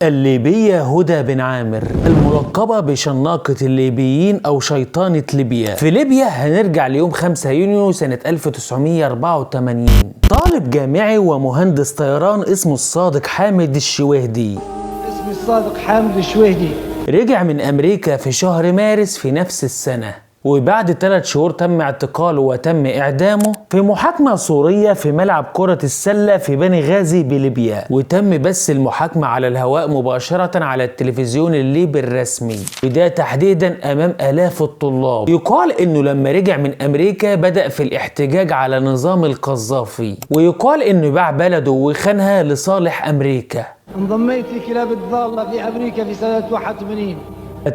الليبية هدى بن عامر، الملقبة بشناقة الليبيين أو شيطانة ليبيا. في ليبيا هنرجع ليوم 5 يونيو سنة 1984. طالب جامعي ومهندس طيران اسمه الصادق حامد الشويهدي. اسمي الصادق حامد الشويهدي. رجع من أمريكا في شهر مارس في نفس السنة، وبعد 3 شهور تم اعتقاله وتم إعدامه في محاكمة صورية في ملعب كرة السلة في بني غازي بليبيا. وتم بث المحاكمة على الهواء مباشرة على التلفزيون الليبي الرسمي، وده تحديدا أمام آلاف الطلاب. يقال إنه لما رجع من أمريكا بدأ في الاحتجاج على نظام القذافي، ويقال إنه باع بلده وخانها لصالح أمريكا. انضميت لكلاب الضالة في أمريكا في سنة 81.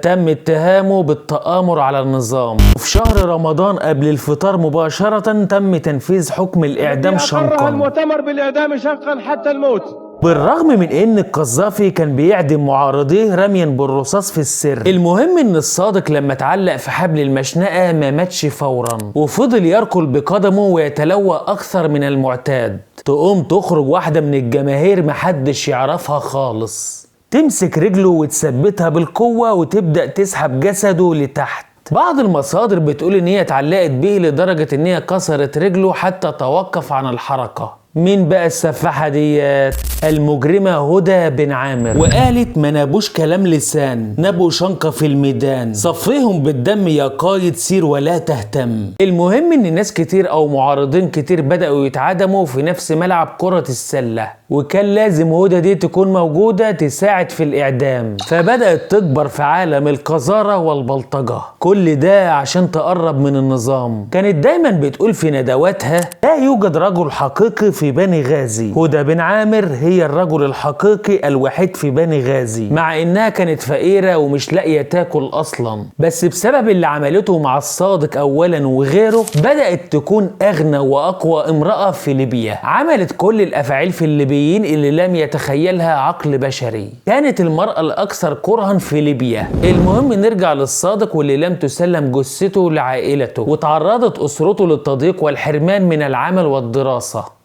تم اتهامه بالتآمر على النظام. وفي شهر رمضان قبل الفطار مباشرة تم تنفيذ حكم الإعدام شنقا. المؤتمر بالإعدام شنقا حتى الموت. بالرغم من ان القذافي كان بيعدم معارضيه رميا بالرصاص في السر. المهم ان الصادق لما اتعلق في حبل المشنقة ما ماتش فورا، وفضل يركل بقدمه ويتلوى اكثر من المعتاد. تقوم تخرج واحدة من الجماهير محدش يعرفها خالص، تمسك رجله وتثبتها بالقوة وتبدأ تسحب جسده لتحت. بعض المصادر بتقول ان هي اتعلقت بيه لدرجة ان هي كسرت رجله حتى توقف عن الحركة. مين بقى السفاحة ديت؟ المجرمة هدى بن عامر. وقالت ما نابوش كلام لسان، نابوا شنقة في الميدان، صفيهم بالدم يا قايد سير ولا تهتم. المهم ان ناس كتير او معارضين كتير بدأوا يتعدموا في نفس ملعب كرة السلة، وكان لازم هدى دي تكون موجودة تساعد في الإعدام. فبدأت تكبر في عالم القذارة والبلطجة، كل ده عشان تقرب من النظام. كانت دايما بتقول في ندواتها لا يوجد رجل حقيقي في بني غازي، هدى بن عامر هي الرجل الحقيقي الوحيد في بني غازي، مع انها كانت فقيرة ومش لاقية تاكل اصلا. بس بسبب اللي عملته مع الصادق اولا وغيره بدأت تكون اغنى واقوى امرأة في ليبيا. عملت كل الافاعيل في الليبيين اللي لم يتخيلها عقل بشري. كانت المرأة الاكثر كرها في ليبيا. المهم نرجع للصادق واللي لم تسلم جثته لعائلته، وتعرضت اسرته للتضييق والحرمان من العمل والدراسة.